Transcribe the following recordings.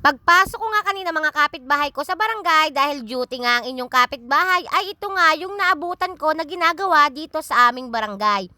Pagpasok ko nga kanina mga kapitbahay ko sa barangay dahil duty nga ang inyong kapitbahay ay ito nga yung naabutan ko na ginagawa dito sa aming barangay.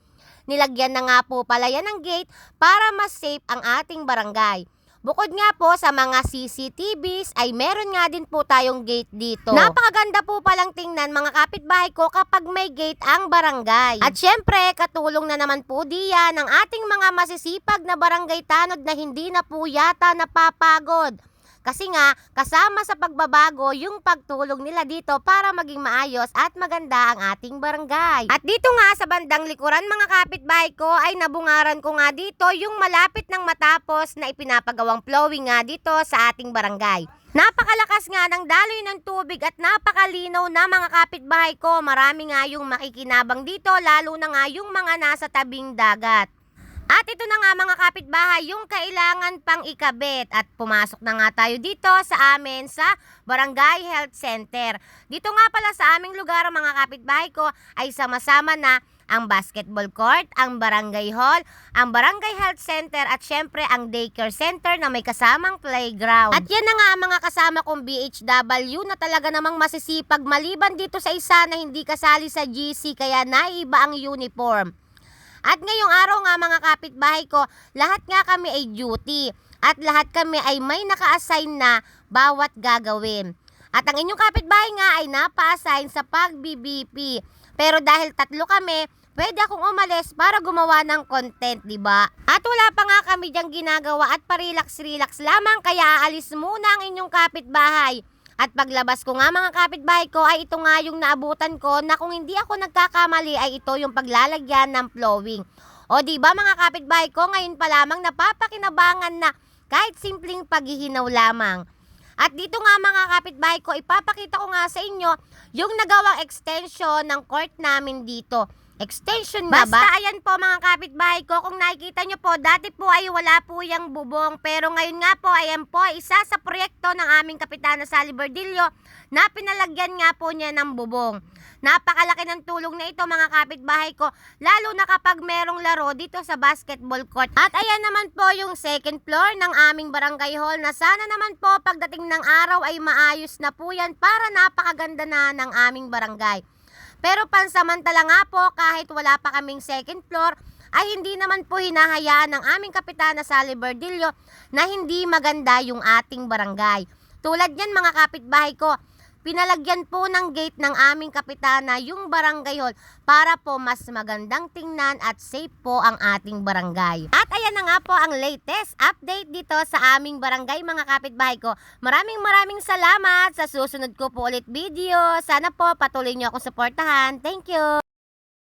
Nilagyan na nga po pala yan ng gate para mas safe ang ating barangay. Bukod nga po sa mga CCTVs ay meron nga din po tayong gate dito. Napakaganda po palang tingnan mga kapitbahay ko kapag may gate ang barangay. At syempre katulong na naman po diyan ng ating mga masisipag na barangay tanod na hindi na po yata napapagod. Kasi nga, kasama sa pagbabago yung pagtulong nila dito para maging maayos at maganda ang ating barangay. At dito nga sa bandang likuran mga kapitbahay ko ay nabungaran ko nga dito yung malapit ng matapos na ipinapagawang flowing nga dito sa ating barangay. Napakalakas nga ng daloy ng tubig at napakalinaw na mga kapitbahay ko. Marami nga yung makikinabang dito lalo na nga yung mga nasa tabing dagat. At ito na nga mga kapitbahay yung kailangan pang ikabit at pumasok na nga tayo dito sa amin sa Barangay Health Center. Dito nga pala sa aming lugar mga kapitbahay ko ay sama-sama na ang basketball court, ang barangay hall, ang barangay health center at syempre ang daycare center na may kasamang playground. At yan na nga ang mga kasama kong BHW na talaga namang masisipag maliban dito sa isa na hindi kasali sa GC kaya naiba ang uniform. At ngayong araw nga mga kapitbahay ko, lahat nga kami ay duty at lahat kami ay may naka-assign na bawat gagawin. At ang inyong kapitbahay nga ay napa-assign sa pag-BBP. Pero dahil tatlo kami, pwede akong umalis para gumawa ng content, di ba? At wala pa nga kami diyang ginagawa at parelax-relax lamang kaya aalis muna ang inyong kapitbahay. At paglabas ko nga mga kapitbahay ko ay ito nga yung naabutan ko na kung hindi ako nagkakamali ay ito yung paglalagyan ng flowing. O diba mga kapitbahay ko ngayon pa lamang napapakinabangan na kahit simpleng paghihinaw lamang. At dito nga mga kapitbahay ko ipapakita ko nga sa inyo yung nagawang extension ng court namin dito. Extension nga ba? Basta ayan po mga kapitbahay ko, kung nakikita nyo po, dati po ay wala po yung bubong. Pero ngayon nga po, ayan po, isa sa proyekto ng aming Kapitana Sally Berdillo na pinalagyan nga po niya ng bubong. Napakalaki ng tulong na ito mga kapitbahay ko, lalo na kapag merong laro dito sa basketball court. At ayan naman po yung second floor ng aming barangay hall na sana naman po pagdating ng araw ay maayos na po yan para napakaganda na ng aming barangay. Pero pansamantala nga po kahit wala pa kaming second floor ay hindi naman po hinahayaan ng aming Kapitana Sally Berdillo na hindi maganda yung ating barangay. Tulad yan mga kapitbahay ko, pinalagyan po ng gate ng aming kapitana yung barangay hall para po mas magandang tingnan at safe po ang ating barangay. At ayan na nga po ang latest update dito sa aming barangay mga kapitbahay ko. Maraming salamat sa susunod ko po ulit video. Sana po patuloy niyo akong suportahan. Thank you!